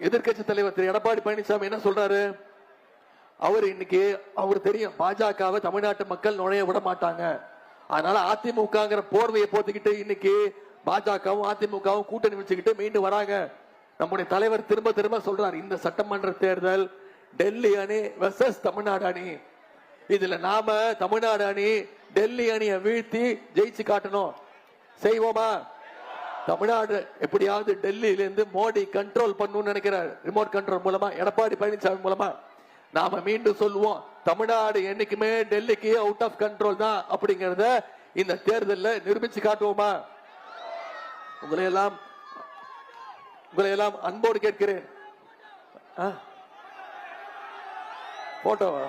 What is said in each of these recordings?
எதிர்கட்சி தலைவர் திரு எடப்பாடி பழனிசாமி என்ன சொல்றாரு? அவர் இன்னைக்கு அவர் தெரியும் பாஜகவை தமிழ்நாட்டு மக்கள் நுழைய விட மாட்டாங்க, அதனால அதிமுகங்கிற போர்வையை போத்துக்கிட்டு இன்னைக்கு பாஜகவும் அதிமுகவும் கூட்டணி வச்சுக்கிட்டு மீண்டு வராங்க. நம்முடைய தலைவர் திரும்ப திரும்ப சொல்றாரு, இந்த சட்டமன்ற தேர்தல் டெல்லி அணி வெர்சஸ் தமிழ்நாடு அணி. இதுல நாம தமிழ்நாடு அணி டெல்லி அணியை வீழ்த்தி ஜெயிச்சு காட்டணும். செய்வோமா? தமிழ்நாடு எப்படியாவது டெல்லியில இருந்து மோடி கண்ட்ரோல் பண்ணணும்னு நினைக்கிறார். ரிமோட் கண்ட்ரோல் மூலமா எடப்பாடி பழனிசாமி மூலமா நாம மீண்டும் சொல்லுவோம், தமிழ்நாடு என்னைக்குமே டெல்லிக்கு அவுட் ஆஃப் கண்ட்ரோல் தான் அப்படிங்கறத இந்த தேர்தலில் நிரூபிச்சு காட்டுவோமா? உங்களை எல்லாம் அன்போடு கேட்கிறேன். போட்டோவா?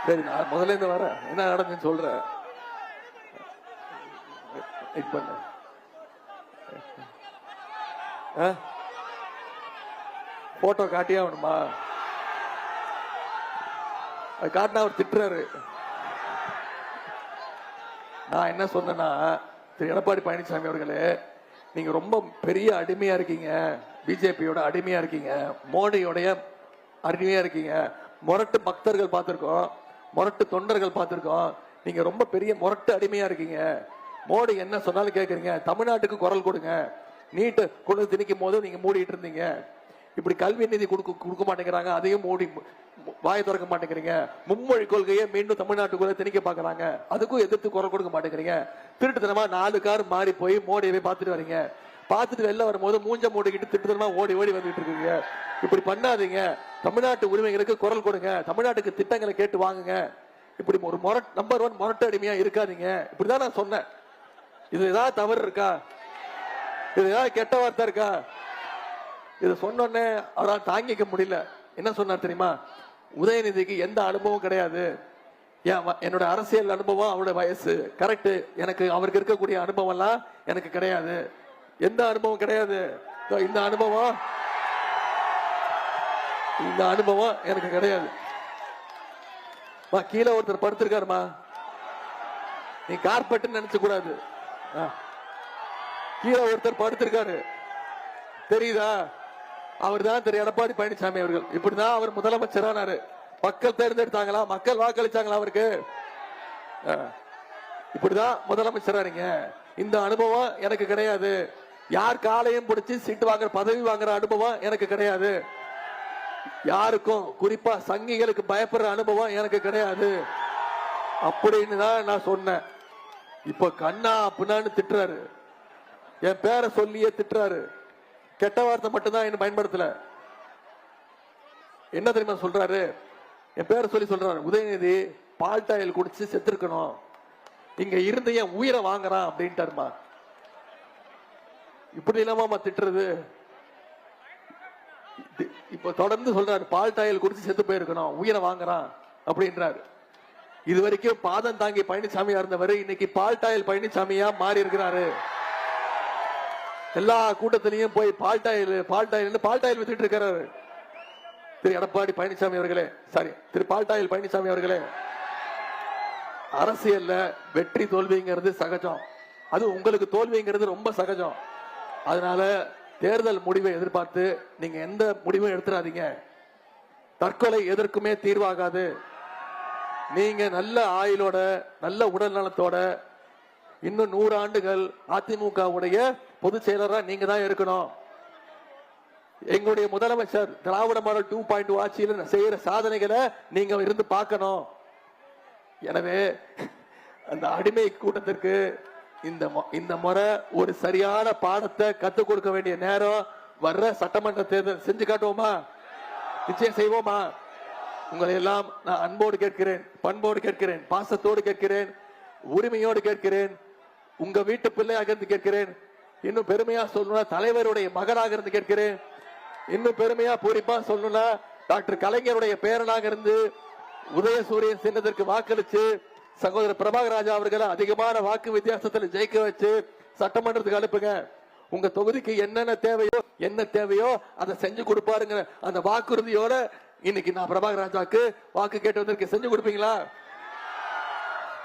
சரி, நான் முதல்ல இருந்து வரேன், என்ன நடந்துன்னு சொல்றேன். போட்டோ காட்டியா வேணுமா? அது காட்டினா அவர் திட்டுறாரு. நான் என்ன சொன்னேன்னா, திரு எடப்பாடி பழனிசாமி அவர்களே, நீங்க ரொம்ப பெரிய அடிமையா இருக்கீங்க, பிஜேபியோட அடிமையா இருக்கீங்க, மோடியோடைய அடிமையா இருக்கீங்க. முரட்டு பக்தர்கள் பார்த்திருக்கோம், முரட்டு தொண்டர்கள் பார்த்திருக்கோம். நீங்க ரொம்ப பெரிய முரட்டு அடிமையா இருக்கீங்க. மோடி என்ன சொன்னாலும் கேட்கறீங்க. தமிழ்நாட்டுக்கு குரல் கொடுங்க. நீட்டு கொண்டு திணிக்கும் போது நீங்க மூடிட்டு இருந்தீங்க. இப்படி கல்வி நிதி கொடுக்க மாட்டேங்கிறாங்க, அதையும் மூடி வாயை திறக்க மாட்டேங்கிறீங்க. மும்மொழி கொள்கையை மீண்டும் தமிழ்நாட்டுக்குள்ள திணிக்க பாக்குறாங்க, அதுக்கும் எதிர்த்து குரல் கொடுக்க மாட்டேங்கிறீங்க. திருட்டுத்தனமா 4 கார் மாறி போய் மோடியவே பார்த்துட்டு வரீங்க. பார்த்துட்டு வெளில வரும்போது மூஞ்ச மூடிக்கிட்டு திட்டுத்தனமா ஓடி ஓடி வந்துட்டு இருக்கீங்க. இப்படி பண்ணாதீங்க. தமிழ்நாட்டு உரிமைகளுக்கு குரல் கொடுங்க, தமிழ்நாட்டுக்கு திட்டங்களை கேட்டு வாங்குங்க. இப்படி ஒரு நம்பர் 1 முரட்டு அடிமையா இருக்காதீங்க. இப்படிதான் நான் சொன்னேன். இது ஏதாவது தவறு இருக்கா? இது ஏதாவது கெட்ட வார்த்தை இருக்கா? இது சொன்னோன்னே அவரால் தாங்கிக்க முடியல. என்ன சொன்னார் தெரியுமா? உதயநிதிக்கு எந்த அனுபவம் கிடையாது, என்னோட அரசியல் அனுபவம் அவரோட வயசு கரெக்ட், எனக்கு அவருக்கு இருக்கக்கூடிய அனுபவம் எல்லாம் எனக்கு கிடையாது, எந்த அனுபவம் கிடையாது, இந்த அனுபவம் எனக்கு கிடையாது. கீழே ஒருத்தர் படுத்திருக்காருமா, நீ கார்பெட் நினைச்ச கூடாது. கீழே ஒருத்தர் படுத்திருக்காரு, தெரியுதா? அவர் தான் திரு எடப்பாடி பழனிசாமி அவர்கள். இப்படிதான் அவர் முதலமைச்சரானாரு. மக்கள் தேர்ந்தெடுத்தாங்களா? மக்கள் வாக்களிச்சாங்களா அவருக்கு? இப்படிதான் முதலமைச்சரானீங்க. இந்த அனுபவம் எனக்கு கிடையாது. யார் காலையும் பிடிச்சி சீட்டு வாங்குற பதவி வாங்குற அனுபவம் எனக்கு கிடையாது. யாருக்கும் குறிப்பா சங்கிகளுக்கு பயப்படுற அனுபவம் எனக்கு கிடையாது அப்படின்னு தான் நான் சொன்னேன். இப்ப கண்ணா அப்படின்னான்னு திட்டுறாரு, என் பேரை சொல்லியே திட்டுறாரு. கெட்ட வார்த்தை மட்டும்தான் என்ன பயன்படுத்தல. என்ன தெரியுமா சொல்றாரு? என் பேரை சொல்லி சொல்றாரு, உதயநிதி பால்டாயில் குடிச்சு செத்துருக்கணும், இங்க இருந்து என் உயிரை வாங்குறான் அப்படின்ட்டாருமா. இப்படி இல்லாம திட்டுறது. இப்ப தொடர்ந்து சொல்றாரு, பால்டாயில் குடிச்சு செத்து போயிருக்கணும், உயிரை வாங்குறான் அப்படின்றாரு. இது வரைக்கும் பாதம் தாங்கி பழனிசாமியா இருந்தவர் இன்னைக்கு பால்டாயில் பழனிசாமியா மாறி இருக்கிறாரு. எல்லா கூட்டத்திலையும் போய் பால்டாயில் வித்துட்டு இருக்கிறாரு திரு எடப்பாடி பழனிசாமி அவர்களே. சாரி, திரு பால்டாயில் பழனிசாமி அவர்களே. அரசியல்ல வெற்றி தோல்விங்கிறது சகஜம், அது உங்களுக்கு தோல்விங்கிறது ரொம்ப சகஜம். அதனால தேர்தல் முடிவை எதிர்பார்த்து நீங்க எந்த முடிவும் எடுத்துறாதீங்க. தற்கொலை எதற்குமே தீர்வாகாது. நீங்க நல்ல ஆயுளோட நல்ல உடல் நலத்தோட இன்னும் 100 ஆண்டுகள் அதிமுகவுடைய பொதுச் செயலரா நீங்க தான் இருக்கணும். எங்களுடைய முதலமைச்சர் திராவிட மாடல் 2.0 ஆட்சியில் செய்யற சாதனைகளை நீங்க இருந்து பார்க்கணும். எனவே அந்த அடிமை கூட்டத்திற்கு இந்த முறை ஒரு சரியான பாடத்தை கத்துக் கொடுக்க வேண்டிய நேரம் வர்ற சட்டமன்ற தேர்தல். செஞ்சு காட்டுவோமா? நிச்சயம் செய்வோமா? உங்களை எல்லாம் நான் அன்போடு கேட்கிறேன், பண்போடு கேட்கிறேன், பாசத்தோடு கேட்கிறேன், உரிமையோடு கேட்கிறேன், உங்க வீட்டு பிள்ளையாக இருந்து கேட்கிறேன். இன்னும் பெருமையா சொல்லணும்னா தலைவருடைய மகனாக இருந்து கேட்கிறேன். இன்னும் பெருமையா பூரிப்பா சொல்லணும்னா டாக்டர் கலைஞருடைய பேரனாக இருந்து உதயசூரியன் சின்னத்திற்கு வாக்களிச்சு சகோதரர் பிரபாகர் ராஜா அவர்களை அதிகமான வாக்கு வித்தியாசத்தில் ஜெயிக்க வச்சு சட்டமன்றத்துக்கு அனுப்புங்க. உங்க தொகுதிக்கு என்ன தேவையோ அதை செஞ்சு கொடுப்பாருங்க அந்த வாக்குறுதியோட இன்னைக்கு நான் பிரபாகர் ராஜாக்கு வாக்கு கேட்டு வந்திருக்கேன். செஞ்சு கொடுப்பீங்களா?